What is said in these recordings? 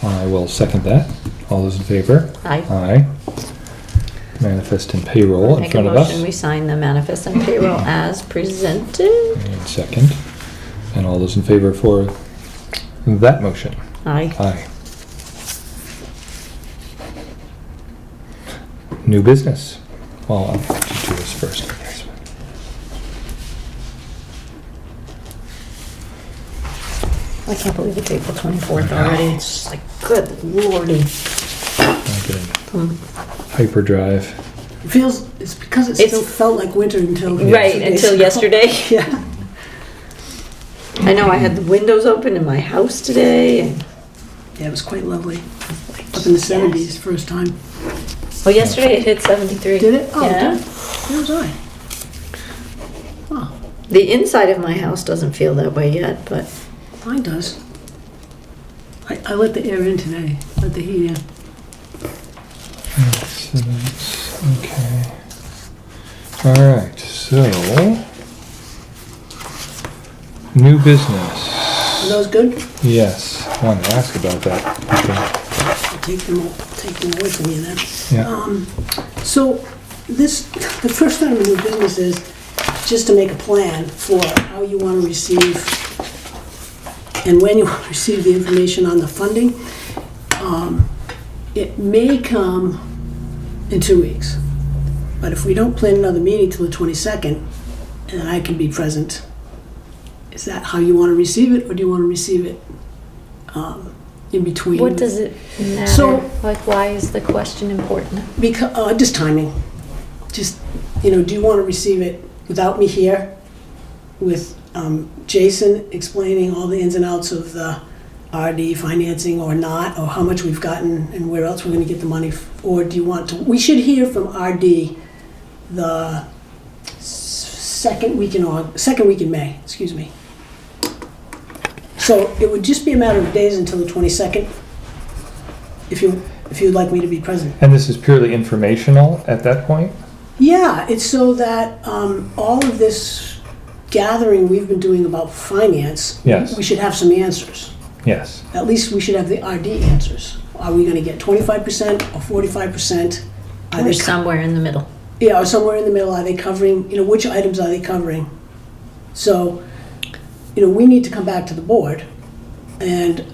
I will second that. All those in favor? Aye. Aye. Manifest and payroll in front of us. Make a motion, we sign the manifest and payroll as presented. And second. And all those in favor for that motion? Aye. Aye. New business. Well, I'll just do this first, I guess. I can't believe it's April 24th already. It's just like, good lordy. I'll get in hyperdrive. It's because it still felt like winter until Right, until yesterday. Yeah. I know I had the windows open in my house today. And Yeah, it was quite lovely. Up in the 70s, first time. oh, yesterday it hit 73. Did it? Oh, Yeah. it did. Where was I? Oh, The inside of my house doesn't feel that way yet, but mine does. I let the air in today, let the heat in. Okay. All right, so new business. Are those good? Yes, I wanted to ask about that. I'll take them away from you then. Yeah. So the first time in new business is just to make a plan for how you want to receive and when you want to receive the information on the funding. It may come in 2 weeks, but if we don't plan another meeting till the 22nd, and I can be present, is that how you want to receive it, or do you want to receive it in between? what does it matter? So- like, why is the question important? Because just timing. Just, do you want to receive it without me here, with Jason explaining all the ins and outs of the RD financing or not, or how much we've gotten and where else we're going to get the money, or do you want to? We should hear from RD the second week in May. Excuse me. So it would just be a matter of days until the 22nd, if you'd like me to be present. And this is purely informational at that point? Yeah, it's so that all of this gathering we've been doing about finance, Yes. we should have some answers. Yes. At least we should have the RD answers. Are we going to get 25% or 45%? Are Or they somewhere in the middle. Yeah, or somewhere in the middle. Are they covering, which items are they covering? So, we need to come back to the board, and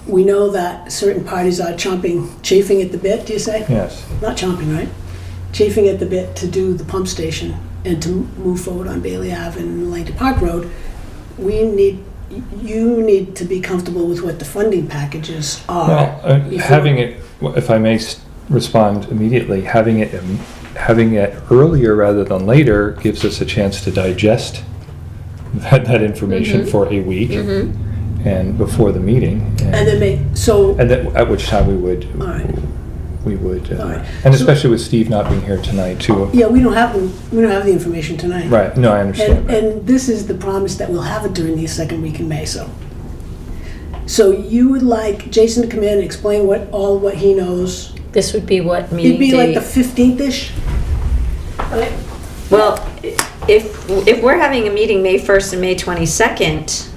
we know that certain parties are chafing at the bit, do you say? Yes. Not chomping, right? Chafing at the bit to do the pump station and to move forward on Bailey Ave and Langton Park Road. You need to be comfortable with what the funding packages are. Well, having it, if I may respond immediately, having it earlier rather than later gives us a chance to digest that information for a week and before the meeting. And then at which time we would, all right. All right. and especially with Steve not being here tonight too. Yeah, we don't have the information tonight. Right, no, I understand that. And this is the promise that we'll have it during the second week in May, So you would like Jason to come in and explain what he knows? This would be what meeting It'd be date? like the 15th-ish? Right? Well, if we're having a meeting May 1st and May 22nd,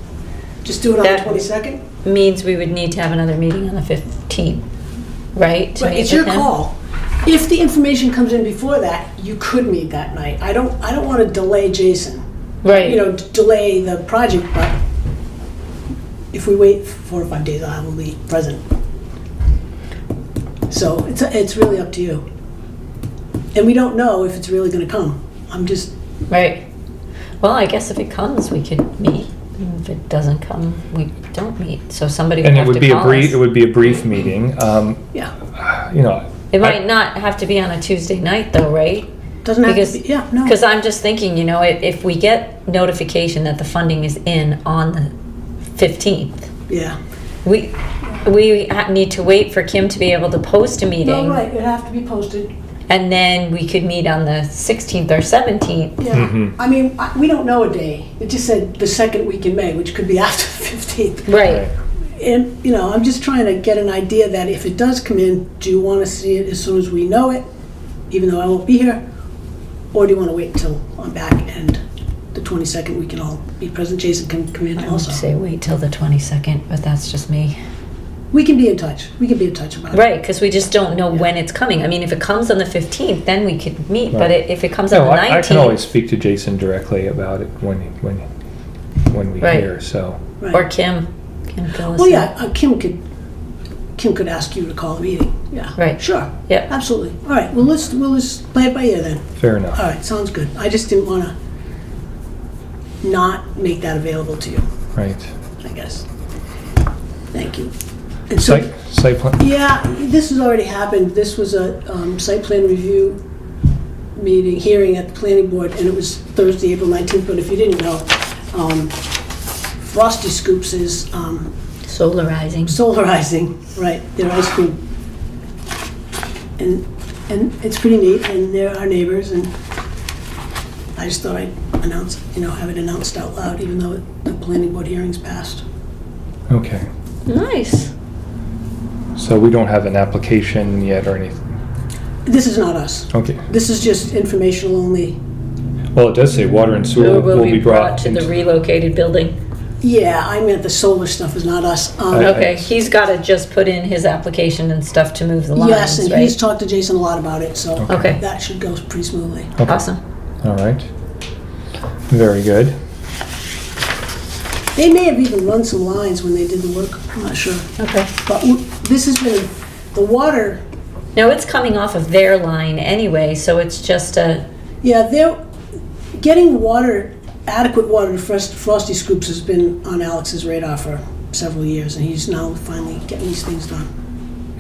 Just do it on That- the 22nd? means we would need to have another meeting on the 15th, right? To But meet it's your with him? call. If the information comes in before that, you could meet that night. I don't want to delay Jason. Right. Delay the project, but if we wait 4 or 5 days, I will be present. So it's really up to you. And we don't know if it's really going to come. I'm just, Right. Well, I guess if it comes, we could meet. And if it doesn't come, we don't meet. So somebody would And have it would to be call us. it would be a brief meeting. yeah. It might not have to be on a Tuesday night, though, right? Doesn't have Because- to be, yeah, no. Because I'm just thinking, if we get notification that the funding is in on the 15th, Yeah. we need to wait for Kim to be able to post a meeting. No, right, it'd have to be posted. And then we could meet on the 16th or 17th. Yeah. I mean, we don't know a day. It just said the second week in May, which could be after the 15th. Right. And, I'm just trying to get an idea that if it does come in, do you want to see it as soon as we know it, even though I won't be here? Or do you want to wait until I'm back and the 22nd we can all be present? Jason can come in I would also. say wait till the 22nd, but that's just me. We can be in touch. We can be in touch about it. Right, because we just don't know Yeah. when it's coming. I mean, if it comes on the 15th, then we could meet, but Right. if it comes on No, the 19th. I can always speak to Jason directly about it when we Right. hear, so. Right. Or Kim can fill us Well, in. yeah, Kim could ask you to call a meeting. Yeah. Right. Sure. Yep. Absolutely. All right. Well, we'll just play it by ear then. Fair enough. All right. Sounds good. I just didn't want to not make that available to you, Right. I guess. Thank you. And so, Site plan, yeah, this has already happened. This was a site plan review hearing at the planning board, and it was Thursday, April 19th. But if you didn't know, Frosty Scoops is Solarizing. solarizing, right, their ice cream. And it's pretty neat, and they're our neighbors, and I just thought I'd announce, have it announced out loud, even though the planning board hearing's passed. okay. Nice. So we don't have an application yet or anything? This is not us. Okay. This is just informational only. Well, it does say water and sewer Will be brought to the into- relocated building. Yeah, I meant the solar stuff is not us. Okay, he's got to just put in his application and stuff to move the lines, Yes, and right? he's talked to Jason a lot about it, so Okay. that should go pretty smoothly. Okay. Awesome. All right. Very good. They may have even run some lines when they did the work, I'm not sure. Okay. But this has been, the water, No, it's coming off of their line anyway, so it's just a, yeah, they're getting water, adequate water to Frosty Scoops has been on Alex's radar for several years, and he's now finally getting these things done.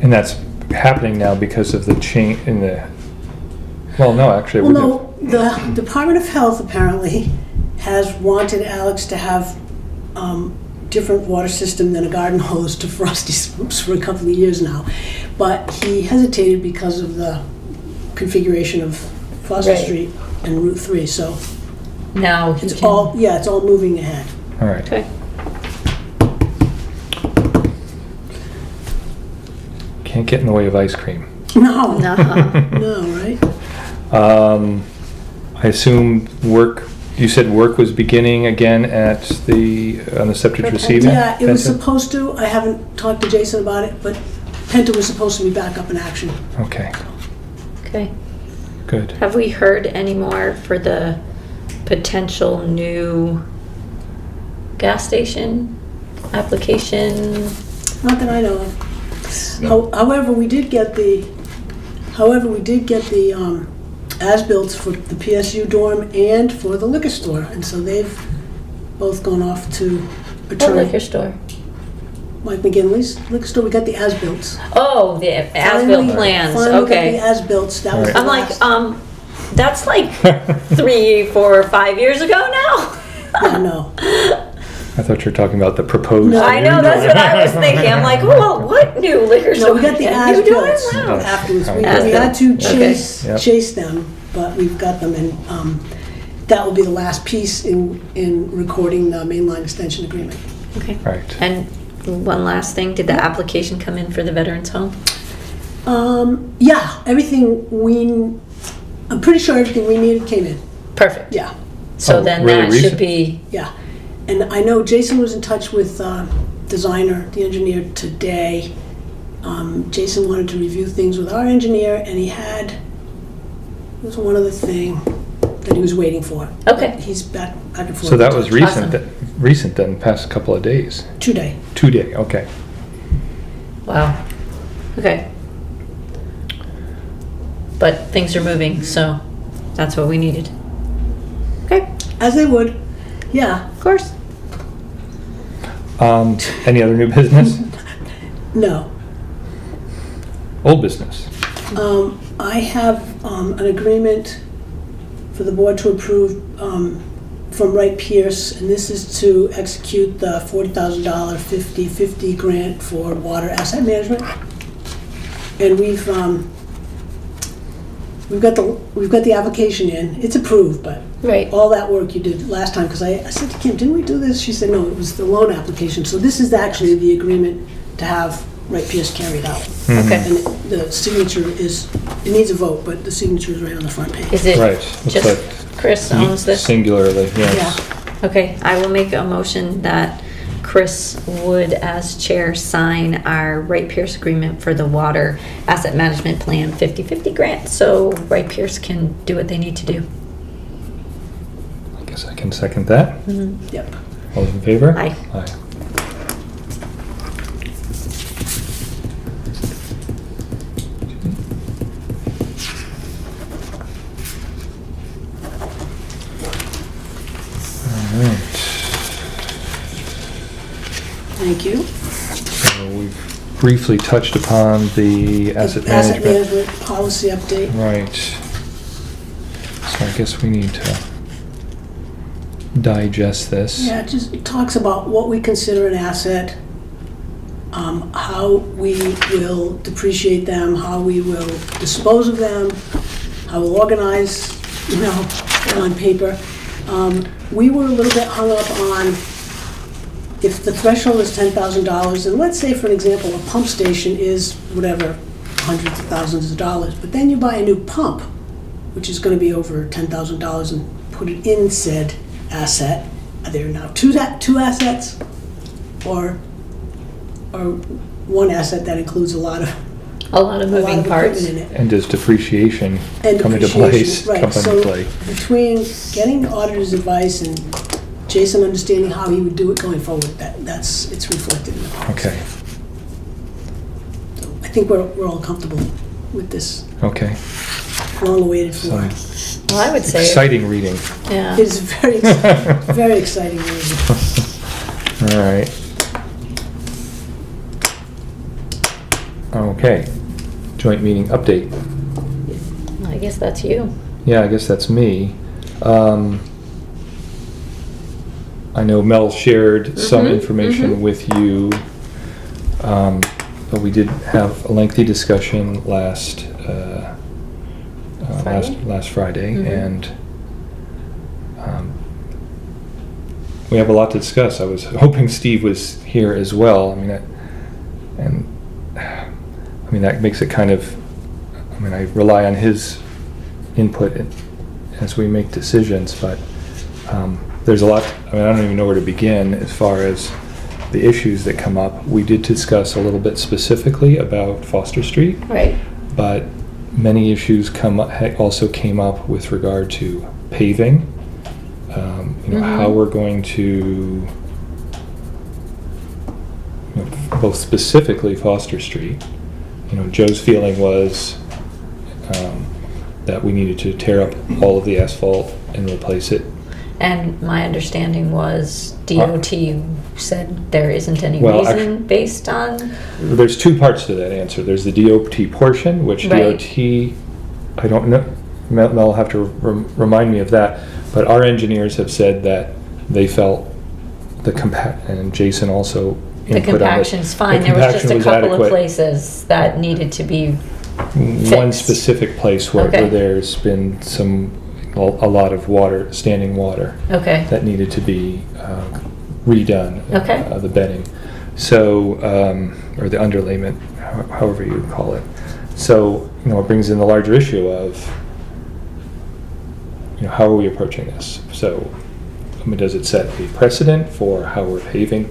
And that's happening now because of the change in the, well, no, actually. Well, we no, the Department of Health apparently has wanted Alex to have different water system than a garden hose to Frosty Scoops for a couple of years now. But he hesitated because of the configuration of Foster Right. Street and Route 3, so now he it's can. it's all moving ahead. All right. Okay. Can't get in the way of ice cream. No, No. no, right? I assume you said work was beginning again on the septic For receiving? Yeah, it was Penta? supposed to, I haven't talked to Jason about it, but Penta was supposed to be back up in action. Okay, Okay. good. Have we heard any more for the potential new gas station application? Not that I know of. However, we did get the as-built for the PSU dorm and for the liquor store, and so they've both gone off to What attorney liquor store? Mike McGinley's liquor store. We got the as-built. Oh, the as-built plans, Finally got the okay. as-built. That was Right. the I'm like, last- that's like 3, 4, 5 years ago now. Yeah, no. I thought you were talking about the proposed. No. I know, that's what I was thinking. I'm like, well, what new liquor store? No, we got the are you doing? as-built Wow. afterwards. We As-built. had to Okay. Yep. chase them, but we've got them, and that will be the last piece in recording the mainline extension agreement. Okay. Right. And one last thing, did the application come in for the veterans home? Yeah, I'm pretty sure everything we needed came in. Perfect. Yeah, So Oh, then really that recent? should be, yeah. And I know Jason was in touch with designer, the engineer, today. Jason wanted to review things with our engineer, and there was one other thing that he was waiting for. Okay. He's back and forth. So that was Awesome. recent then, past couple of days. Today. 2 day, okay. wow. Okay. But things are moving, so that's what we needed. Okay, As they would. Yeah. of course. Any other new business? No. Old business? I have an agreement for the board to approve from Wright Pierce, and this is to execute the $40,000 50/50 grant for water asset management. And we've got the application in. It's approved, but Right. all that work you did last time, because I said to Kim, didn't we do this? She said, no, it was the loan application. So this is actually the agreement to have Wright Pierce carry it out. Okay. And the signature it needs a vote, but the signature is right on the front page. Is it Right, looks just like Chris owns this? Singularly, yes. Yeah. Okay, I will make a motion that Chris would, as chair, sign our Wright Pierce agreement for the water asset management plan 50/50 grant, so Wright Pierce can do what they need to do. I guess I can second that. Yep. All those in favor? Aye. Aye. All right. Thank you. So we've briefly touched upon the asset Asset management. management policy update. Right. So I guess we need to digest this. Yeah, it just talks about what we consider an asset, how we will depreciate them, how we will dispose of them, how we'll organize, on paper. We were a little bit hung up on if the threshold is $10,000, and let's say, for an example, a pump station is whatever, hundreds of thousands of dollars, but then you buy a new pump, which is going to be over $10,000, and put it in said asset. Are there now two assets, or one asset that includes a lot of Moving parts. equipment in it? And does depreciation And come into depreciation, place? right. Come into So play? between getting the auditor's advice and Jason understanding how he would do it going forward, it's reflected in the policy. Okay. So I think we're all comfortable with this Okay. long-awaited So for. Well, I would say, exciting reading. yeah. It is very, very exciting news. All right. Okay. Joint meeting update. I guess that's you. Yeah, I guess that's me. I know Mel shared some information with you, but we did have a lengthy discussion last Friday, and we have a lot to discuss. I was hoping Steve was here as well. I mean, that makes it kind of. I mean, I rely on his input as we make decisions, but there's a lot. I mean, I don't even know where to begin as far as the issues that come up. We did discuss a little bit specifically about Foster Street, Right. but many issues also came up with regard to paving. How we're going to, both specifically Foster Street. Joe's feeling was that we needed to tear up all of the asphalt and replace it. And my understanding was DOT said there isn't any Well, reason based on, There's two parts to that answer. There's the DOT portion, which Right. DOT, I don't know, Mel will have to remind me of that, but our engineers have said that they felt and Jason also the input on it. compaction's fine. The There was just a compaction was couple of adequate. places that needed to be One fixed. specific place where Okay. there's been a lot of water, standing water, Okay. that needed to be redone. Okay. The bedding. So, or the underlayment, however you would call it. So, it brings in the larger issue of, how are we approaching this? So, does it set a precedent for how we're paving?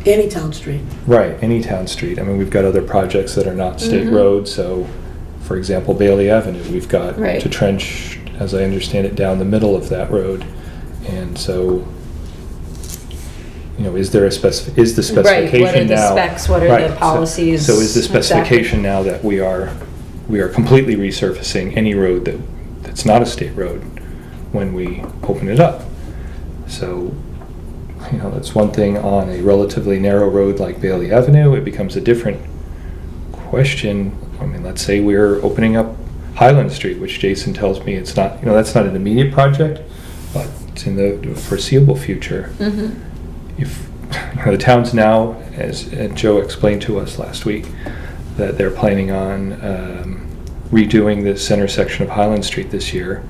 Any town street. Right, any town street. I mean, we've got other projects that are not state Mhm. roads, so, for example, Bailey Avenue, we've got Right. to trench, as I understand it, down the middle of that road. And so, is there is the specification now? Right, what are the specs, what are Right, the policies? So is the Exactly. specification now that we are completely resurfacing any road that's not a state road when we open it up? So, that's one thing on a relatively narrow road like Bailey Avenue. It becomes a different question. I mean, let's say we're opening up Highland Street, which Jason tells me it's not, that's not an immediate project, but it's in the foreseeable future. Mhm. If the town's now, as Joe explained to us last week, that they're planning on redoing the center section of Highland Street this year,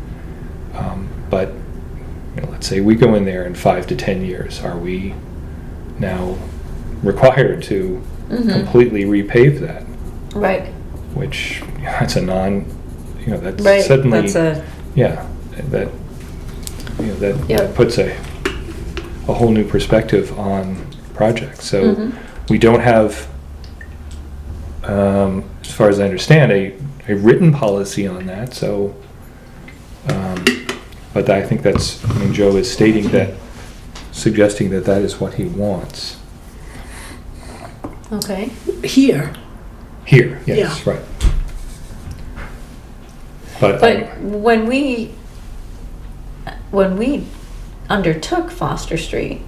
but let's say we go in there in 5 to 10 years, are we now required to completely repave that? Right. Which, that's a that's Right, suddenly, that's a, yeah, that that Yep. puts a whole new perspective on projects. So Mhm. we don't have, as far as I understand, a written policy on that. So, but I think that's, I mean, Joe is suggesting that that is what he wants. Okay. Here, Here, yes, Yeah. right. But, But when we undertook Foster Street,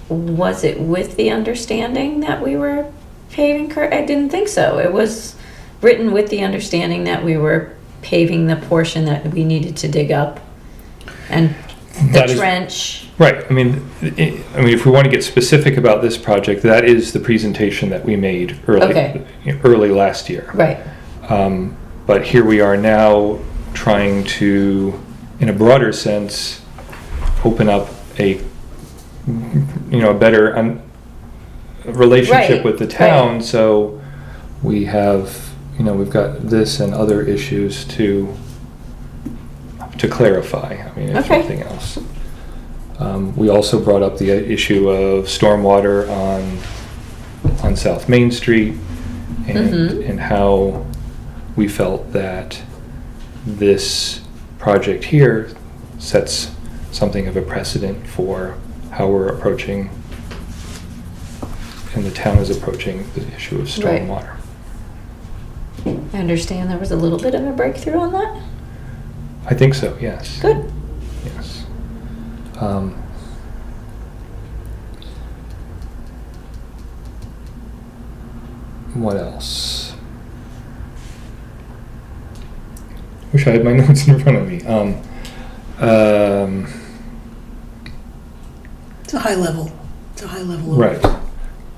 was it with the understanding that we were paving I didn't think so. It was written with the understanding that we were paving the portion that we needed to dig up and the That is- trench. right, I mean, if we want to get specific about this project, that is the presentation that we made Okay. early last year. Right. But here we are now trying to, in a broader sense, open up a better relationship Right, with the town. So we have, we've got this and other issues to clarify. I mean, if Okay. nothing else. We also brought up the issue of stormwater on South Main Street and how we felt that this project here sets something of a precedent for how we're approaching, and the town is approaching, the issue of Right. stormwater. I understand there was a little bit of a breakthrough on that. I think so, yes. Good. Yes. What else? Wish I had my notes in front of me. it's a high level. It's a high level. Right.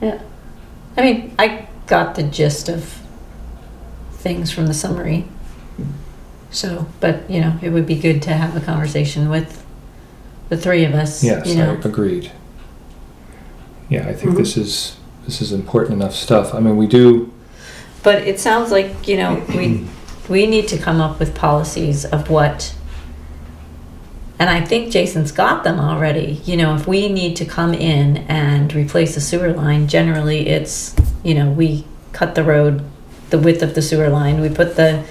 Yeah. I mean, I got the gist of things from the summary. So, but, it would be good to have a conversation with the three of us. Yes, I agreed. Yeah, I think this is important enough stuff. I mean, we do. But it sounds like, we need to come up with policies of what, and I think Jason's got them already. If we need to come in and replace a sewer line, generally it's, we cut the road, the width of the sewer line, we put the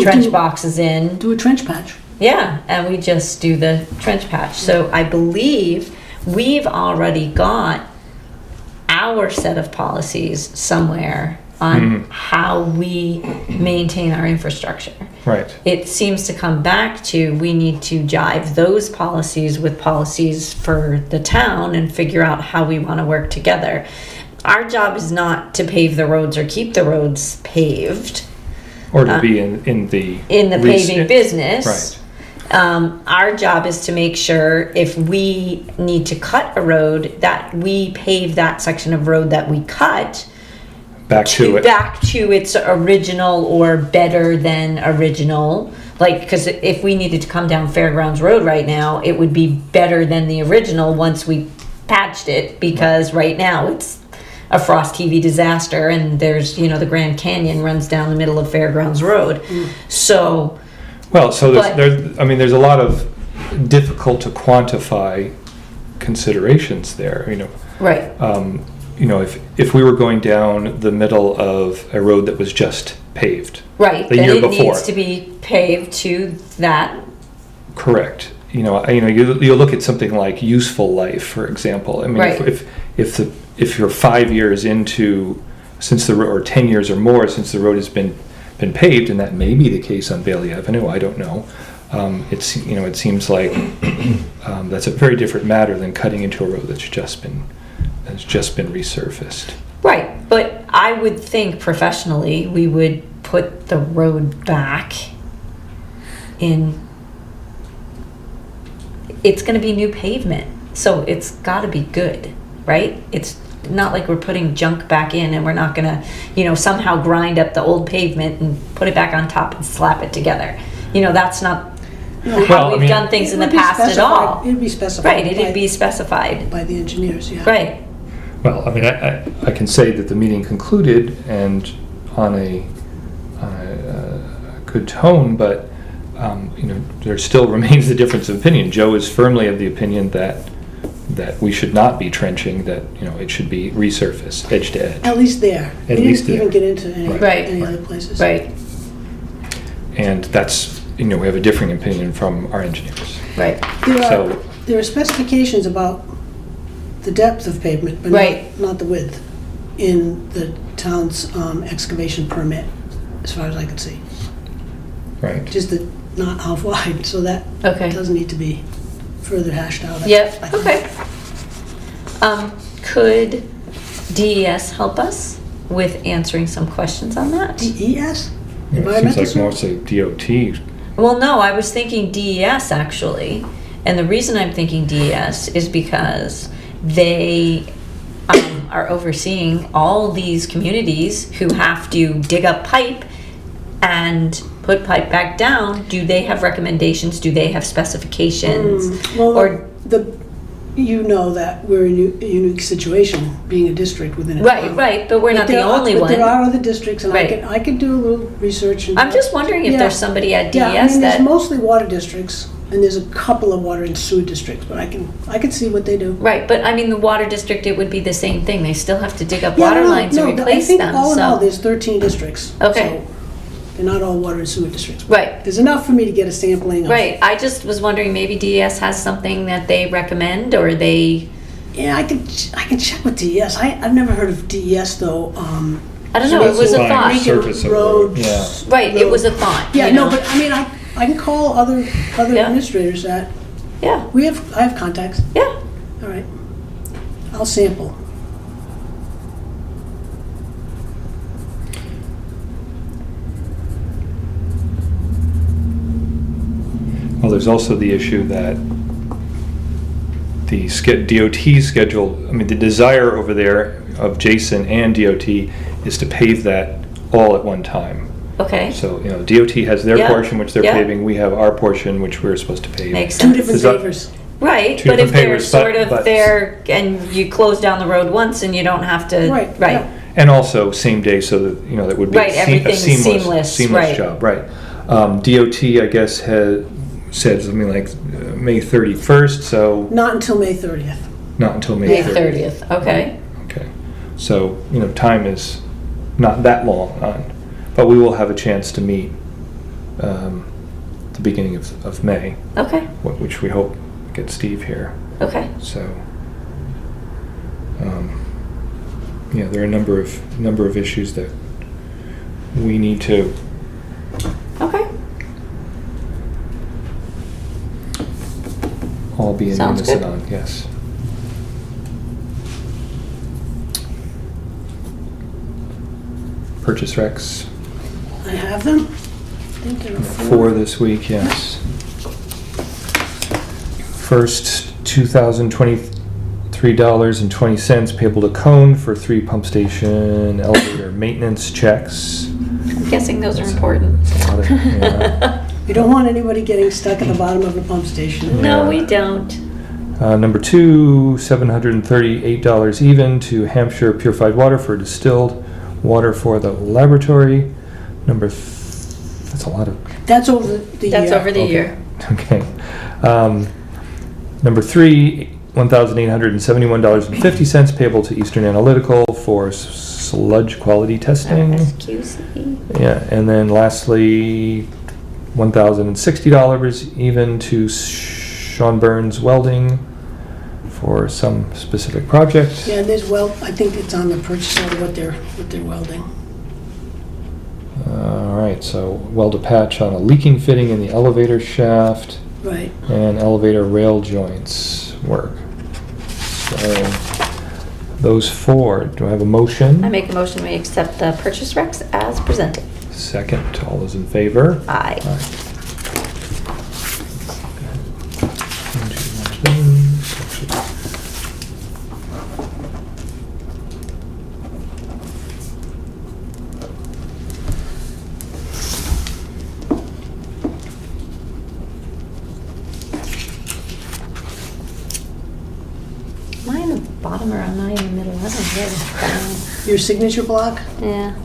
trench boxes in. Do a trench patch. Yeah, and we just do the trench patch. So I believe we've already got our set of policies somewhere on how we maintain our infrastructure. Right. It seems to come back to we need to jive those policies with policies for the town and figure out how we want to work together. Our job is not to pave the roads or keep the roads paved. Or to be in the Paving business. Right. Our job is to make sure if we need to cut a road, that we pave that section of road that we cut back to it. back to its original or better than original. Like, because if we needed to come down Fairgrounds Road right now, it would be better than the original once we patched it, because right now it's a frost TV disaster, and there's, the Grand Canyon runs down the middle of Fairgrounds Road. So, Well, so there's a lot of difficult to quantify considerations there. right, If we were going down the middle of a road that was just paved, right, the then year it before. needs to be paved to that. Correct. You look at something like useful life, for example. I mean, Right. if you're 5 years into or 10 years or more since the road has been paved, and that may be the case on Bailey Avenue, I don't know. It seems like that's a very different matter than cutting into a road that's just been resurfaced. Right, but I would think professionally we would put the road back in. It's going to be new pavement, so it's got to be good, right? It's not like we're putting junk back in and we're not going to, somehow grind up the old pavement and put it back on top and slap it together. That's not how we've done things in the past at all. It'd be specified. Right, it'd be specified. By the engineers, yeah. Right. Well, I mean, I can say that the meeting concluded and on a good tone, but there still remains the difference of opinion. Joe is firmly of the opinion that we should not be trenching, that, it should be resurface, edge to edge. At least there. At We least didn't even there. get into any, Right. any other places. Right, And that's, we have a differing opinion from our engineers. right. So- There are specifications about the depth of pavement, but Right. not the width, in the town's excavation permit, as far as I could see. Right. Just not how wide, so that Okay. does need to be further hashed out. I Yep, think. okay. Could DES help us with answering some questions on that? DES? It seems Environmental like Service? mostly DOT. Well, no, I was thinking DES actually. And the reason I'm thinking DES is because they are overseeing all these communities who have to dig up pipe and put pipe back down. Do they have recommendations? Do they have specifications? Well, Or you know that we're in a unique situation, being a district within a town. right, but we're not the only But one. there are other districts, and Right. I could do a little research. I'm just wondering if Yeah. there's somebody at Yeah, I DES mean, there's that. mostly water districts, and there's a couple of water and sewer districts, but I can see what they do. Right, but I mean, the water district, it would be the same thing. They still have to dig up Yeah, water no, lines and no, replace I think them, all in all, so. there's 13 districts. Okay. So they're not all water and sewer districts. Right, There's enough for me to get a sampling of. right. I just was wondering, maybe DES has something that they recommend, or they, Yeah, I can check with DES. I've never heard of DES though. I don't know, it was a Specifying thought. Making surface of the road, roads. yeah. Right, it was a thought. Yeah, you no, know? but I mean, I can call other Yeah. administrators that, Yeah, I have contacts. yeah, All right. I'll sample. Well, there's also the issue that the DOT schedule, the desire over there of Jason and DOT is to pave that all at one time. okay. So, DOT has their Yeah, portion, which they're yeah. paving, we have our portion, which we're supposed to pave. Makes Two sense. different Is that- favors. Right, Two but if different they're papers, but- sort of but- there, and you close down the road once and you don't have to. Right, Right, yeah. And also same day, so that, that would be Right, a everything's seamless, seamless right. job, right. DOT, I guess, had said something like May 31st, so Not until May 30th. not until May May 30th. 30th, okay. Okay, so, time is not that long on, but we will have a chance to meet the beginning of May, Okay, which we hope get Steve here, okay. so. Yeah, there are a number of issues that we need to Okay, all be in Sounds unison good. on, yes. Purchase recs I have them. I think there are for this week, yes. First, $2,023.20 payable to Cone for 3 pump station elevator maintenance checks. I'm guessing those are important. That's a lot of, yeah. You don't want anybody getting stuck at the bottom of the pump station. No, we don't. Number 2, $738 even to Hampshire Purified Water for distilled water for the laboratory. That's a lot of, That's over the That's year. over the Okay. year. okay. Number 3, $1,871.50 payable to Eastern Analytical for sludge quality testing. SQC. Yeah, and then lastly, $1,060 even to Sean Burns Welding for some specific project. Yeah, there's I think it's on the purchase order what they're welding. All right, so weld a patch on a leaking fitting in the elevator shaft Right. and elevator rail joints work. So those 4, do I have a motion? I make a motion, we accept the purchase recs as presented. Second, all those in favor? Aye. Am I in the bottom or am I in the middle? I don't know. Your signature block? Yeah.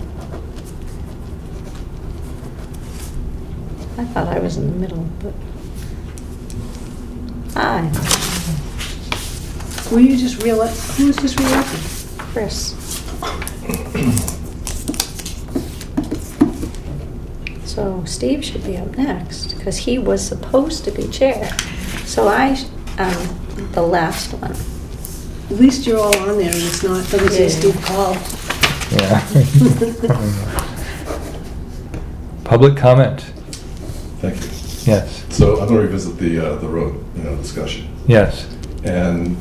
I thought I was in the middle, but. Hi, Were you just who was just reelected? Chris. So Steve should be up next, because he was supposed to be chair. So I am the last one. At least you're all on there and it's not, doesn't say Yeah. Steve Call. Yeah. Public comment. Thank you. Yes. So I'm going to revisit the road, discussion. Yes. And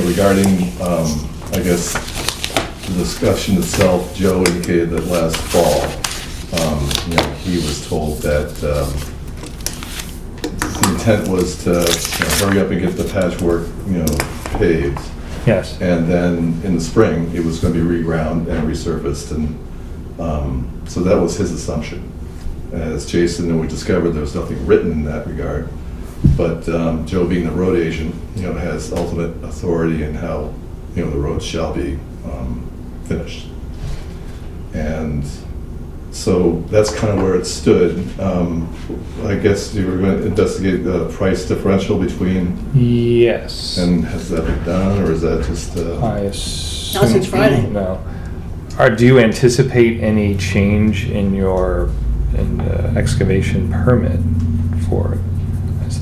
regarding, I guess, the discussion itself, Joe indicated that last fall, he was told that the intent was to hurry up and get the patchwork, paved. Yes. And then in the spring, it was going to be reground and resurfaced, and so that was his assumption. As Jason and we discovered, there was nothing written in that regard, but Joe, being the road agent, has ultimate authority in how the road shall be finished, and so that's kind of where it stood. I guess you were going to investigate the price differential between. Yes. And has that been done, or is that just? I assume. Not since Friday. No. Do you anticipate any change in your excavation permit for? Has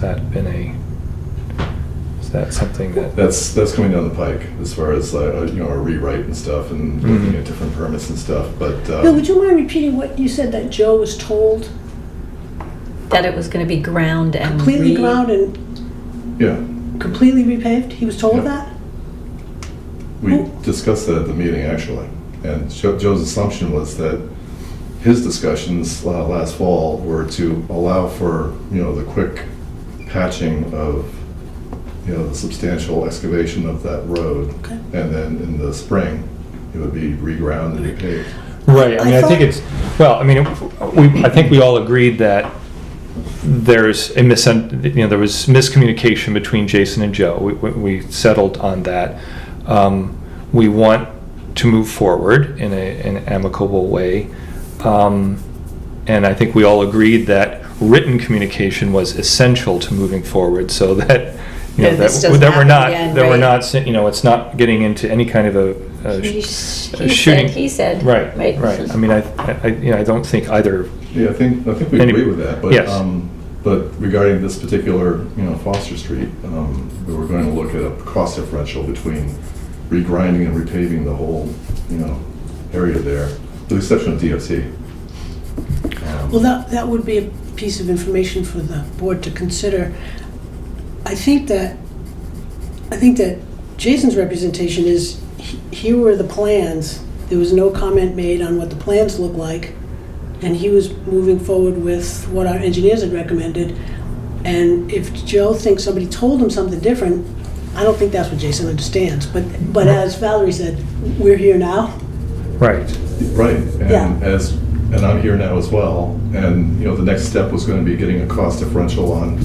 that something that? That's coming down the pike as far as a rewrite and stuff, and looking at different permits and stuff. But Bill, would you mind repeating what you said that Joe was told? That it was gonna be ground and Completely ground and yeah, completely repaved? He was told Yeah. that? we discussed that at the meeting actually, and Joe's assumption was that his discussions last fall were to allow for the quick patching of the substantial excavation of that road, Okay. and then in the spring it would be reground and repaved. Right. I mean, I think thought- it's, well, I mean, I think we all agreed that there's there was miscommunication between Jason and Joe. We settled on that. We want to move forward in an amicable way. And I think we all agreed that written communication was essential to moving forward, so that, Yeah, this doesn't we're happen not, again, that we're right? not, it's not getting into any kind of He shooting. said. Right. I mean, I don't think either. Yeah, I think we Any- agree with that, but Yes. but regarding this particular Foster Street, we were going to look at a cost differential between regrinding and repaving the whole area there, with the exception of DOT. Well, that would be a piece of information for the board to consider. I think that Jason's representation is, here were the plans. There was no comment made on what the plans look like, and he was moving forward with what our engineers had recommended. And if Joe thinks somebody told him something different, I don't think that's what Jason understands. But as Valerie said, we're here now. Right. Right, and Yeah. and I'm here now as well, and the next step was going to be getting a cost differential on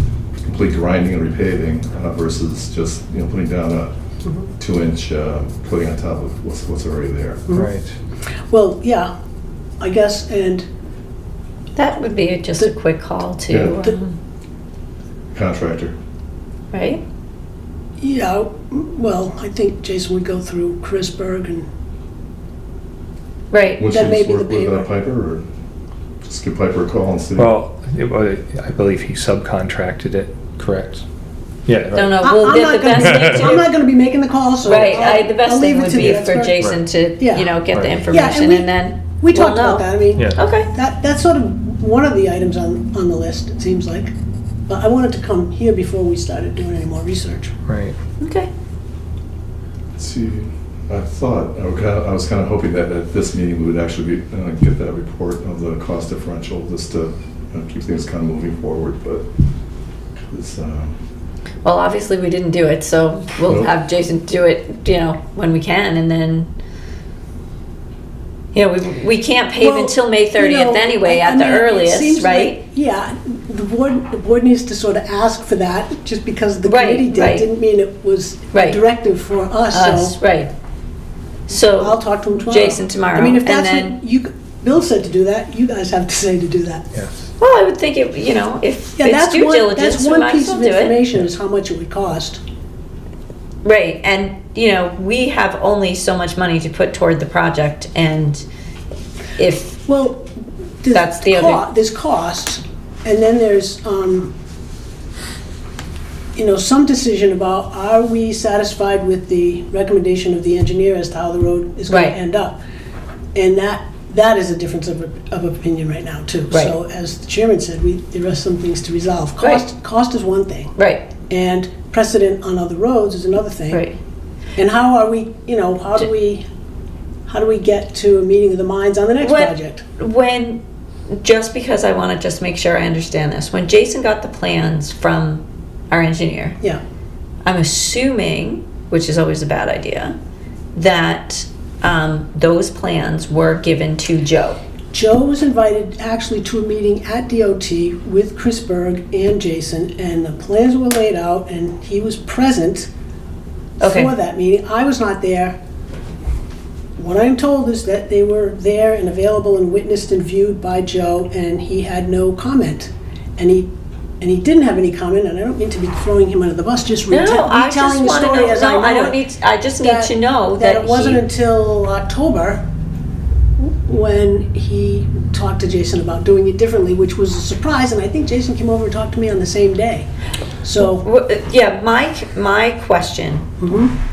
complete grinding and repaving versus just putting down a 2-inch coating on top of what's already there. Right. Well, yeah, I guess, and That would be just a quick call to, Yeah. Contractor. right? yeah, well, I think Jason would go through Chris Berg and Right. Would That you may be work the with paper. Piper, or just give Piper a call and see? Well, I believe he subcontracted it, correct? Yeah. Right. Don't know, I- well, I'm the not best gonna- thing to I'm do. not gonna be making the call, so Right, I'll the best I'll thing leave it would to be the for expert. Jason to, Yeah. get the Right. information, and then We we'll talked about know. that, I mean, Yeah. Okay, that's sort of one of the items on the list, it seems like. But I wanted to come here before we started doing any more research. Right. okay. Let's see, I thought, I was kind of hoping that at this meeting we would actually get that report of the cost differential, just to keep things kind of moving forward, but it's, Well, obviously, we didn't do it, so we'll Nope. have Jason do it, when we can, and then, we can't pave Well, until May 30th anyway, I at the mean, it earliest, seems right? like- Yeah, the board needs to sort of ask for that, just because the Right, committee did, right. didn't mean it was a Right. directive for us, Us, so right. I'll So, talk to him tomorrow. Jason tomorrow, I mean, if and that's then- what Bill said to do that, you guys have to say to do that. Yes. Well, I would think if Yeah, it's that's due one, diligence, that's we one might as piece well of do it. information is how much it would cost. Right, and we have only so much money to put toward the project, and if Well, That's the other- there's costs, and then there's, some decision about, are we satisfied with the recommendation of the engineer as to how the road is going to Right. end up? And that is a difference of opinion right now, too. Right. So as the chairman said, there are some things to resolve. Right. Cost is one thing, right, and precedent on other roads is another thing. right. And how are we, how do we get to a meeting of the minds on the next project? When, just because I want to just make sure I understand this, when Jason got the plans from our engineer, Yeah. I'm assuming, which is always a bad idea, that those plans were given to Joe. Joe was invited actually to a meeting at DOT with Chris Berg and Jason, and the plans were laid out, and he was present Okay. for that meeting. I was not there. What I'm told is that they were there and available and witnessed and viewed by Joe, and he had no comment. And he didn't have any comment, and I don't mean to be throwing him under the bus, just No, I just retelling the want to story know. as I No, know I don't it. need. I just need to know that that it wasn't he, until October when he talked to Jason about doing it differently, which was a surprise, and I think Jason came over and talked to me on the same day. So, Yeah, my question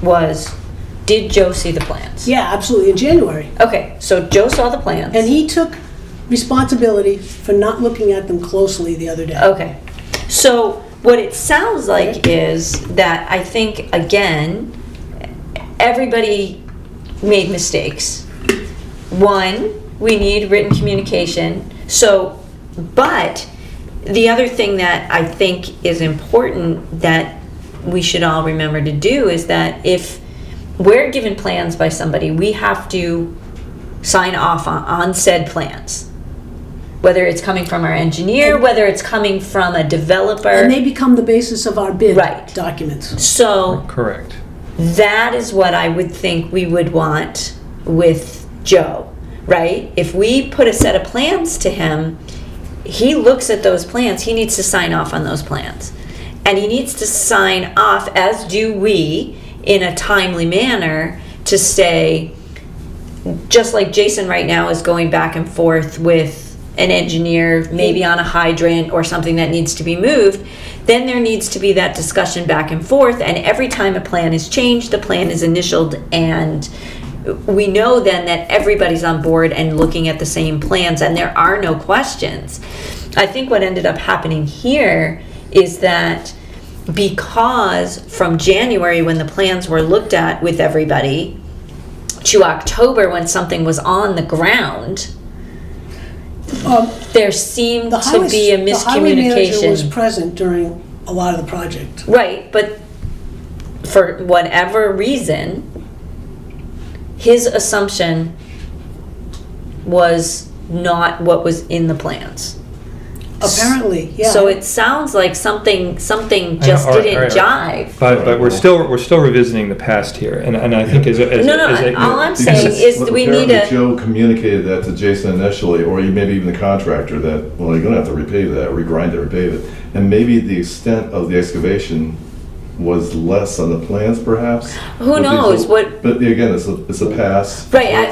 was, did Joe see the plans? yeah, absolutely, in January. Okay, so Joe saw the plans. And he took responsibility for not looking at them closely the other day. Okay, so what it sounds like is that I think, again, everybody made mistakes. One, we need written communication. So, but the other thing that I think is important that we should all remember to do is that if we're given plans by somebody, we have to sign off on said plans. Whether it's coming from our engineer, whether it's coming from a developer. And they become the basis of our bid Right. documents. So Correct. that is what I would think we would want with Joe, right? If we put a set of plans to him, he looks at those plans, he needs to sign off on those plans. And he needs to sign off, as do we, in a timely manner to say, just like Jason right now is going back and forth with an engineer, maybe on a hydrant or something that needs to be moved, then there needs to be that discussion back and forth, and every time a plan is changed, the plan is initialed, and we know then that everybody's on board and looking at the same plans, and there are no questions. I think what ended up happening here is that because from January, when the plans were looked at with everybody, to October, when something was on the ground, there seemed The to highway- be a The highway manager was miscommunication. present during a lot of the project. Right, but for whatever reason, his assumption was not what was in the plans. Apparently, yeah. So it sounds like something just all right, didn't all right. jive. But we're still revisiting the past here, and I think as All I'm saying is Because we need apparently a, Joe communicated that to Jason initially, or maybe even the contractor, that, well, you're gonna have to repave that, regrind it, repave it. And maybe the extent of the excavation was less on the plans perhaps. Who With these knows little- what- But again, it's a pass. Right,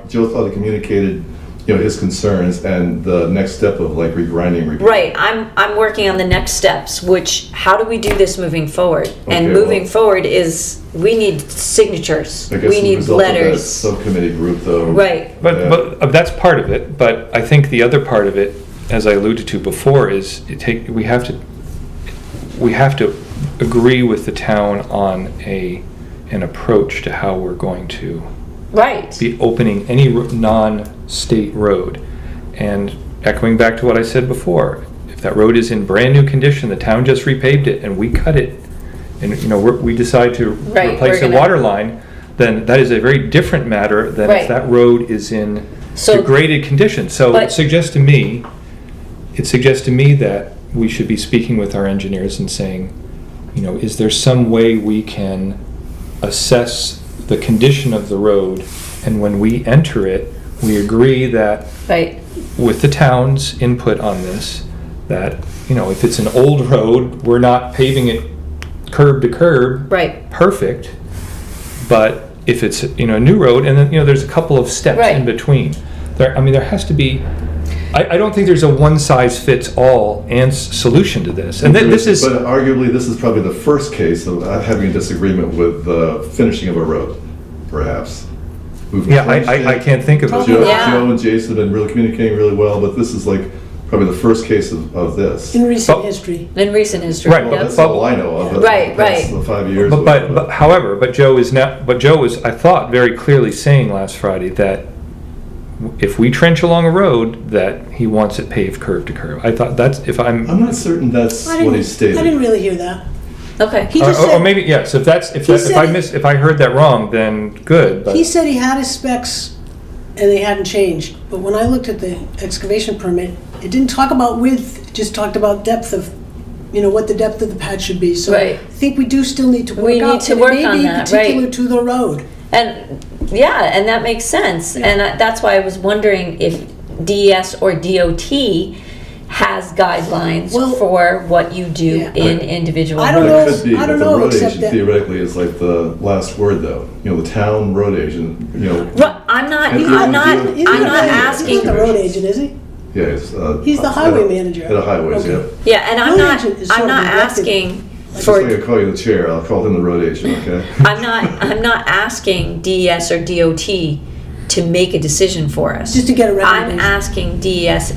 Joe thought he communicated, his concerns and the next step of like regrinding. right, I'm working on the next steps, which, how do we do this moving forward? And Okay, moving well- forward is, we need signatures, I guess we the need result of that letters. subcommittee group though. Right, Yeah. But that's part of it. But I think the other part of it, as I alluded to before, is we have to agree with the town on an approach to how we're going to right. be opening any non-state road. And echoing back to what I said before, if that road is in brand new condition, the town just repaved it and we cut it, and we decide to Right, replace we're a gonna- water line, then that is a very different matter than Right. if that road is in So- degraded condition. So But- it suggests to me that we should be speaking with our engineers and saying, is there some way we can assess the condition of the road, and when we enter it, we agree that Right, with the town's input on this, that, you know, if it's an old road, we're not paving it curb to curb. right, Perfect, but if it's, you know, a new road, and then, you know, there's a couple of steps Right. in between. There, I mean, there has to be, I don't think there's a one-size-fits-all solution to this. And this is, But arguably, this is probably the first case of having a disagreement with the finishing of a road, perhaps. We've yeah, finished I it. can't think of it. Joe, Yeah. Joe and Jason have been really communicating really well, but this is like probably the first case of this. In recent Oh. history. in recent history. Right, Well, yep. that's all I know of. Right, right. The 5 years. But however, Joe is not, but Joe was, I thought, very clearly saying last Friday that if we trench along a road, that he wants it paved curb to curb. I thought that's, if I'm, I'm not certain that's I what he didn't stated. really hear that. Okay, He just or said, maybe, yes, if that's, if He that, if I said- missed, if I heard that wrong, then good, but. he said he had his specs and they hadn't changed. But when I looked at the excavation permit, it didn't talk about width, it just talked about depth of, you know, what the depth of the pad should be. So Right. I think we do still need to work We need out. to and work it on may be that, particular right. to the road. and, yeah, and that makes sense, Yeah. and that's why I was wondering if DES or DOT has guidelines Well, for what you do yeah. in individual I don't roads. know. It could be, I but don't the know, road except agent that- theoretically is like the last word, though. You know, the town road agent, you know. I'm not, He's I'm not, not- He's I'm not not the- asking, He's not the road agent, is he? Yeah, He's the highway manager. At a highways, Okay. yeah. yeah, and I'm Road not, agent is I'm sort of not elected. asking Just for, like I call you the chair, I'll call him the road agent, okay? I'm not asking DES or DOT to make a decision for us. Just to get a I'm recommendation. asking DES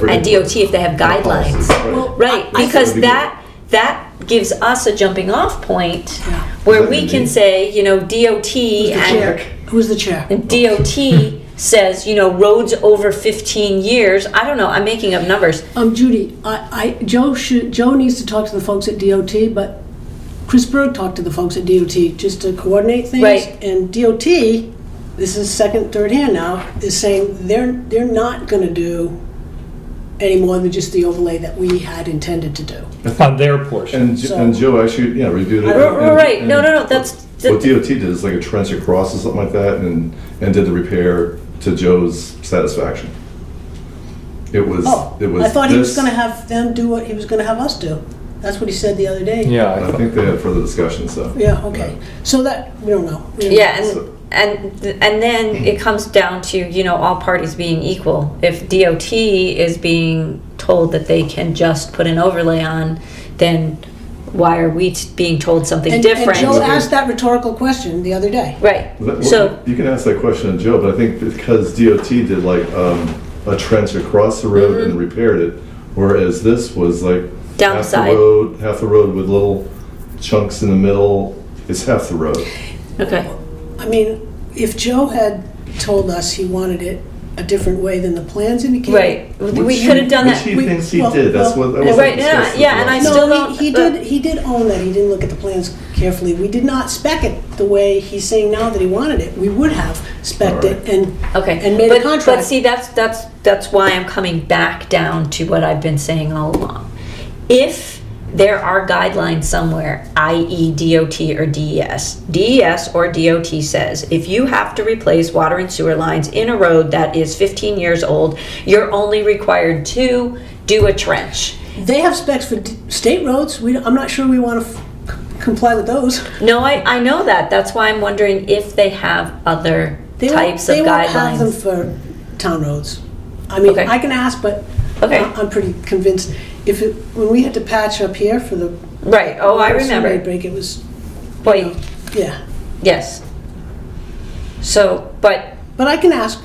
for and DOT if they have guidelines. Well, Right, I- because I- that gives us a jumping off point Yeah. where Is that we can me? say, you know, Who's DOT the chair? Who's the chair? and DOT says, you know, roads over 15 years. I don't know, I'm making up numbers. Judy, Joe needs to talk to the folks at DOT, but Chris Berg talked to the folks at DOT just to coordinate things. Right. And DOT, this is second, third hand now, is saying they're not gonna do any more than just the overlay that we had intended to do. On their portion. And Joe actually, yeah, reviewed it. Right, no, that's, What DOT did is like a trench across or something like that, and did the repair to Joe's satisfaction. It was, Oh, it was I thought he was this- gonna have them do what he was gonna have us do. That's what he said the other day. Yeah, I think they had further discussion, so. Yeah, okay. So that, we don't know. We don't yeah, know. and then it comes down to, you know, all parties being equal. If DOT is being told that they can just put an overlay on, then why are we being told something And different? Joe asked that rhetorical question the other day. Right, Well, so, you can ask that question of Joe, but I think because DOT did like a trench across the road and repaired it, whereas this was like Down the half side. half the road with little chunks in the middle. It's half the road. okay, I mean, if Joe had told us he wanted it a different way than the plans indicated. right. We Which could have done which that. he We- thinks he well, did. That's well, what. That was right, yeah, yeah, and I still No, don't- he did own that, he didn't look at the plans carefully. We did not spec it the way he's saying now that he wanted it. We would have spec'd it and, Okay, and made a but contract. see, that's why I'm coming back down to what I've been saying all along. If there are guidelines somewhere, i.e. DOT or DES or DOT says, if you have to replace water and sewer lines in a road that is 15 years old, you're only required to do a trench. They have specs for state roads. I'm not sure we want to comply with those. No, I know that. That's why I'm wondering if they have other types of They won't have them guidelines. for town roads. I mean, Okay. I can ask, but Okay. I'm pretty convinced. When we had to patch up here for the. Right, oh, I water sewer remember. break, it was, Wait, yeah. yes. So, but But I can ask.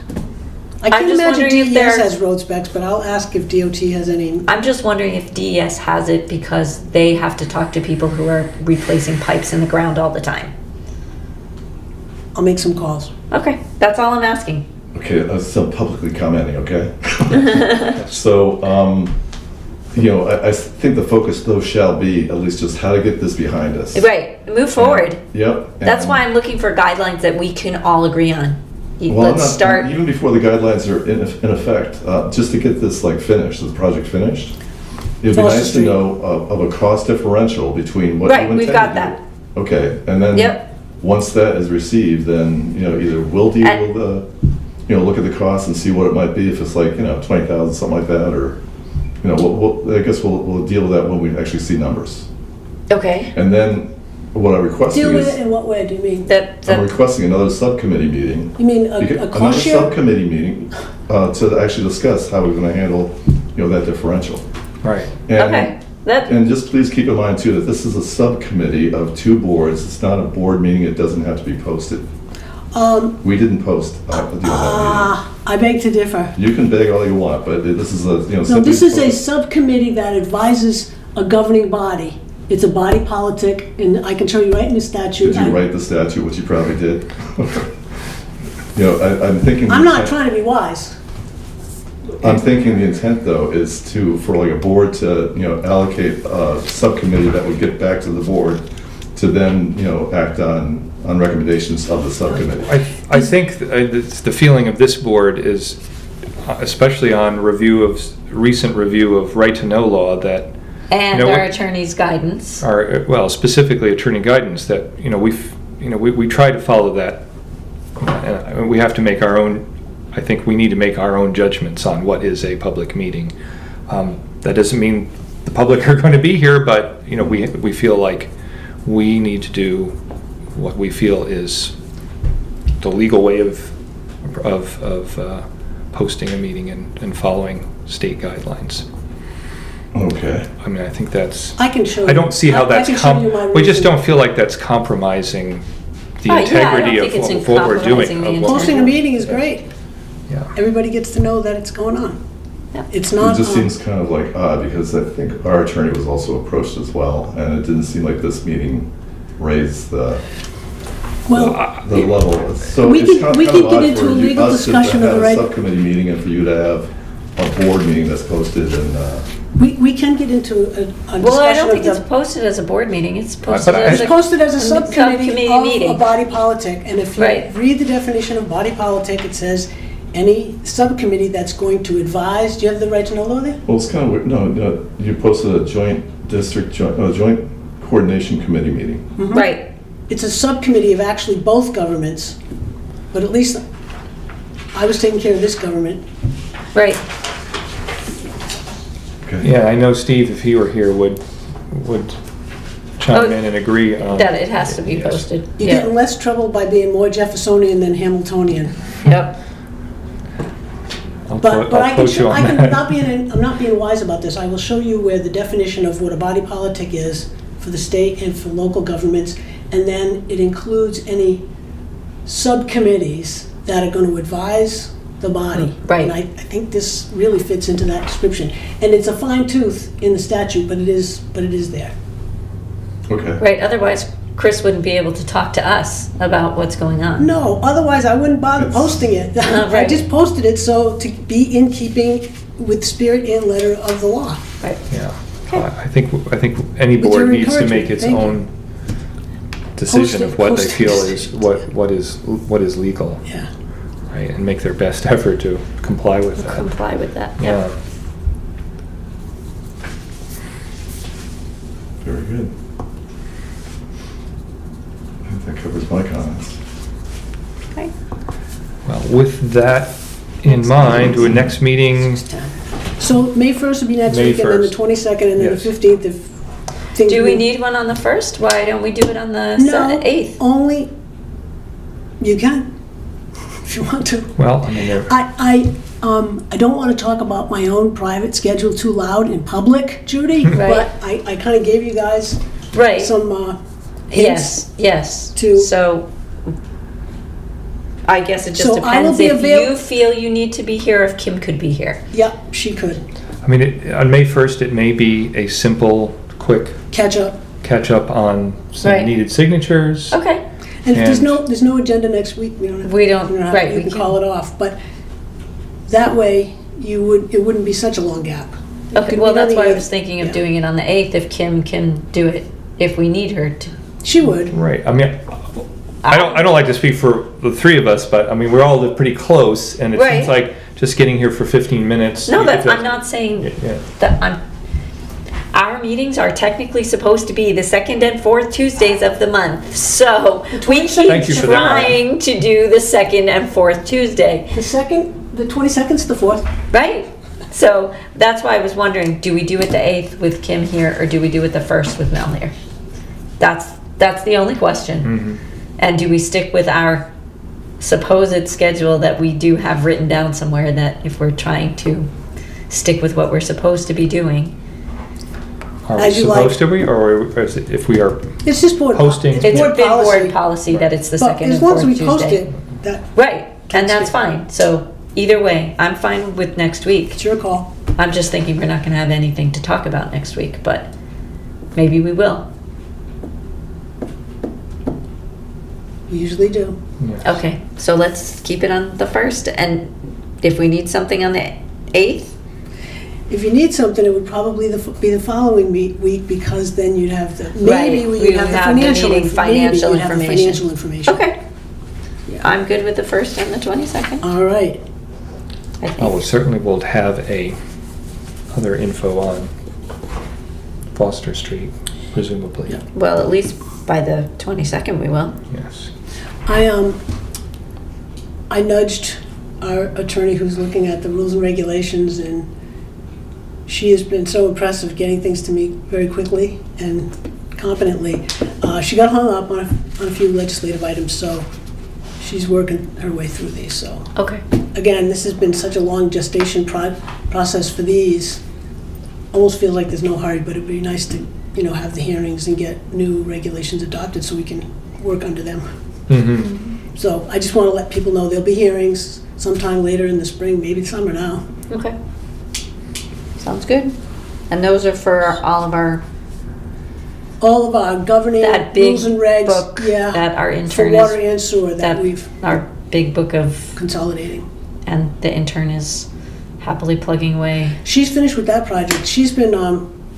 I I'm can't just imagine wondering if DES they're- has road specs, but I'll ask if DOT has any. I'm just wondering if DES has it because they have to talk to people who are replacing pipes in the ground all the time. I'll make some calls. Okay, that's all I'm asking. Okay, I'm still publicly commenting, okay? So, you know, I think the focus though shall be at least just how to get this behind us. Right, move forward. Yep. That's and- why I'm looking for guidelines that we can all agree on. Well, I'm Let's not- start, even before the guidelines are in effect, just to get this like finished, this project finished. It'd be Across the nice to street. know of a cost differential between what you Right, intend we've to got do. that. Okay, and then Yep. once that is received, then, you know, either we'll deal And- with look at the cost and see what it might be, if it's like, 20,000, something like that, or, I guess we'll deal with that when we actually see numbers. Okay. And then what I'm requesting Deal with it is, in what way, do you mean? I'm requesting another subcommittee meeting. You mean a Another cost share? subcommittee meeting to actually discuss how we're gonna handle, that differential. Right. Okay. And just please keep in mind too, that this is a subcommittee of 2 boards. It's not a board meeting. It doesn't have to be posted. We didn't post that meeting. I beg to differ. You can beg all you want, but this is a, No, simply this is a post- subcommittee that advises a governing body. It's a body politic, and I can show you right in the statute. Did you write the statute, which you probably did? I'm thinking. I'm not trying to be wise. I'm thinking the intent, though, is for like a board to, allocate a subcommittee that would get back to the board to then, act on recommendations of the subcommittee. I think the feeling of this board is, especially on recent review of right-to-know law, that And You know, our what- attorney's guidance. specifically attorney guidance, that, we try to follow that. And we have to make our own, I think we need to make our own judgments on what is a public meeting. That doesn't mean the public are going to be here, but, we feel like we need to do what we feel is the legal way of posting a meeting and following state guidelines. Okay. I mean, I think that's, I can show you. I don't see how that's, I can show you my we just reason. don't feel like that's compromising the Oh, yeah, I don't integrity think it's of what we're doing. compromising the of what- Posting a meeting is great. Yeah. Everybody gets to know that it's going on. Yeah. It's It not. just seems kind of like odd, because I think our attorney was also approached as well, and it didn't seem like this meeting raised the Well, level. So We it's could- kind we of could get odd into for a legal us to discussion of have the a right- subcommittee meeting and for you to have a board meeting that's posted and, we can get into a Well, I discussion don't think of it's the. posted as a board meeting. It's posted but I- as It's a posted as a subcommittee of a meeting. body politic, and if you Right. read the definition of body politic, it says any subcommittee that's going to advise, do you have the right to know law there? well, it's kind of weird. No, you posted a joint coordination committee meeting. Right. It's a subcommittee of actually both governments, but at least I was taking care of this government. Right. Okay. Yeah, I know Steve, if he were here, would chime Oh, in and agree on. That it has to be Yes. posted. You Yeah. get in less trouble by being more Jeffersonian than Hamiltonian. Yep. I'll But I can, quote you on I'm that. not being wise about this. I will show you where the definition of what a body politic is for the state and for local governments, and then it includes any subcommittees that are going to advise the body. Right. And I think this really fits into that description. And it's a fine tooth in the statute, but it is there. Okay. Right. Otherwise, Chris wouldn't be able to talk to us about what's going on. No, otherwise I wouldn't bother It's- posting it. I Right. just posted it so to be in keeping with spirit and letter of the law. Right. Yeah. Okay. I think any With board your needs to make encouragement, its thank you. own decision of what they Post it. feel is, what is legal, Yeah. right? And make their best effort to comply with that. Comply with that. Yeah. Yep. Very good. I think that covers my comments. Okay. Well, with that in mind, our next meeting, So May 1st will be next May week, and then the 1st. 22nd, and then the Yes. 15th if things. Do we move. need one on the 1st? Why don't we do it on the No, 8th? only, you can, if you want to. well, I mean, I don't want to talk about my own private schedule too loud in public, Judy, Right. but I kind of gave you guys Right. some Yes, hints. yes. to- So I guess it just So I will depends be if avail- you feel you need to be here, if Kim could be here. Yeah, she could. I mean, on May 1st, it may be a simple, quick Catch up. catch-up on some Right. needed signatures. Okay. And if And- there's no agenda next week, we don't have. We don't- have- right, You we can can- call it off, but that way it wouldn't be such a long gap. It Okay, could well, be on that's the why I 8th. was thinking of Yeah. doing it on the 8th, if Kim can do it, if we need her to. She would. Right, I mean, I don't like to speak for the three of us, but I mean, we all live pretty close, and it Right. seems like just getting here for 15 minutes. No, if that, that's- I'm not saying Yeah. that our meetings are technically supposed to be the second and fourth Tuesdays of the month. So we keep Thank you for that. trying to do the second and fourth Tuesday, The 22nd's the 4th. right? So that's why I was wondering, do we do it the 8th with Kim here, or do we do it the 1st with Mel here? That's the only question. Mhm. And do we stick with our supposed schedule that we do have written down somewhere, that if we're trying to stick with what we're supposed to be doing? Are we As you like. supposed to be, or is it, if we are, It's just board. Posting. It's a board big policy. board policy that it's the But second as and long fourth as we post Tuesday. it, that, Right, and that's That's fine. So either way, I'm fine with next week. it's your call. I'm just thinking we're not gonna have anything to talk about next week, but maybe we will. We usually do. yes. Okay, so let's keep it on the 1st, and if we need something on the 8th, If you need something, it would probably be the following week, because then you'd have the, Right, maybe we you'd would have the have the financial, meeting financial maybe you'd have the information. financial information. okay. Yeah. I'm good with the 1st and the 22nd. All right. I think. Oh, we certainly will have other info on Foster Street, presumably. Yeah. Well, at least by the 22nd we will. Yes. I nudged our attorney who's looking at the rules and regulations, and she has been so impressive getting things to me very quickly and competently. She got hung up on a few legislative items, so she's working her way through these, so. Okay. Again, this has been such a long gestation process for these. Almost feels like there's no hurry, but it'd be nice to, have the hearings and get new regulations adopted so we can work under them. Mm-hmm. So I just want to let people know there'll be hearings sometime later in the spring, maybe summer now. Okay. Sounds good. And those are for all of our, All of our governing that big rules and regs, book yeah, that our for intern water is, and sewer that that we've our big book of, consolidating. and the intern is happily plugging away. She's finished with that project. She's been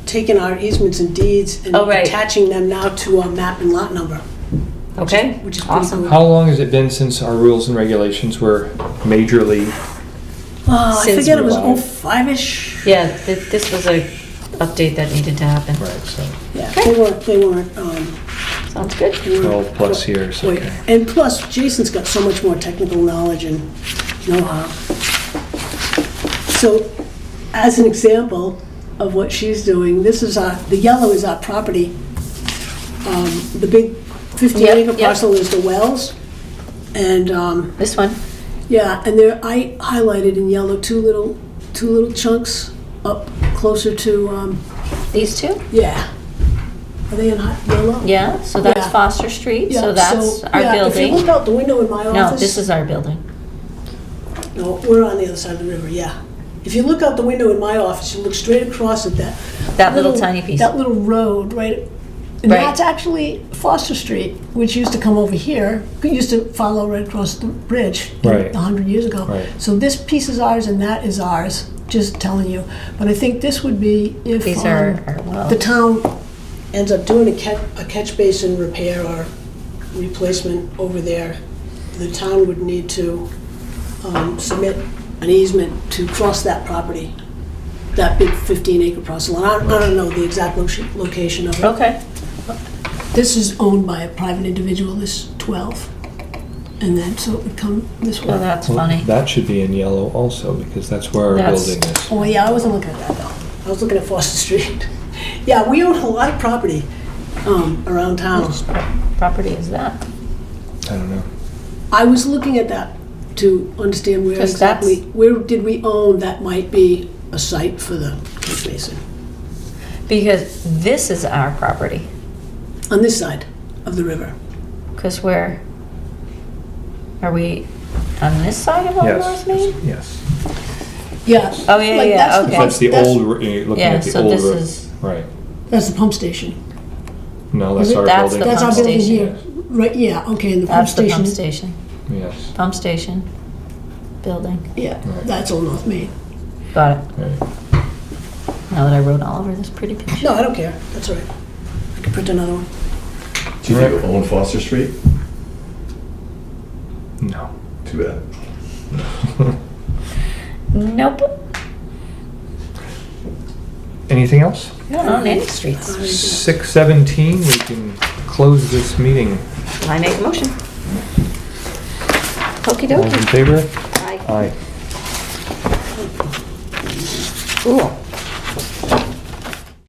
taking our easements and deeds and Oh, right. attaching them now to a map and lot number. Okay? Which is pretty Awesome. cool. How long has it been since our rules and regulations were majorly, Oh, I Since forget, it was we- 05-ish. Yeah, this was a update that needed to happen. right, so Yeah, Okay. they weren't, Sounds good. they weren't- 12 plus years, Wait, okay. and plus, Jason's got so much more technical knowledge and know-how. So, as an example of what she's doing, this is the yellow is our property. The big 15-acre Yep. parcel is the wells. And, This one. yeah, and there, I highlighted in yellow two little chunks up closer to, These two? yeah. Are they in yellow? Yeah, so that's Yeah. Foster Street, Yeah, so that's our yeah, If you look building. out the window in my office. No, this is our building. No, we're on the other side of the river, yeah. If you look out the window in my office, you look straight across at that. That little tiny piece. That little road, right? And Right. that's actually Foster Street, which used to come over here, used to follow right across the bridge Right. 100 years ago. Right. So this piece is ours and that is ours, just telling you. But I think this would be if These are our wells. the town ends up doing a catch basin repair or replacement over there, the town would need to submit an easement to cross that property, that big 15-acre parcel. And I don't know the exact location of it. Okay. This is owned by a private individual, this 12. And then, so it would come this Well, way. that's Well, funny. that should be in yellow also, because that's where our That's- building is. Oh, yeah, I wasn't looking at that, though. I was looking at Foster Street. Yeah, we own a lot of property around town. Which property is that? I don't know. I was looking at that to understand where 'Cause exactly, where did we own that might be a site for the catch basin? Because this is our property. On this side of the river. Because are we on this side of Old Yes, North Main? yes. Yeah. Oh, yeah, like, yeah, that's okay. pump- That's the old, you're looking Yeah, at the so old, this road. is- Right. That's the pump station. No, that's Is it? our That's building. the That's our pump building station. here. Right, yeah, okay, and the pump That's the station. pump station. Yes, Pump station. Building. Yeah, Right. that's Old North Main. Got it. right. Now that I wrote all over this pretty picture. No, I don't care, that's all right. I can print another one. Do you think you own Foster Street? No. Too bad. Nope. Anything else? On any streets. 6:17, we can close this meeting. I make a motion. Okey All in dokey. favor? Aye. Aye. Cool.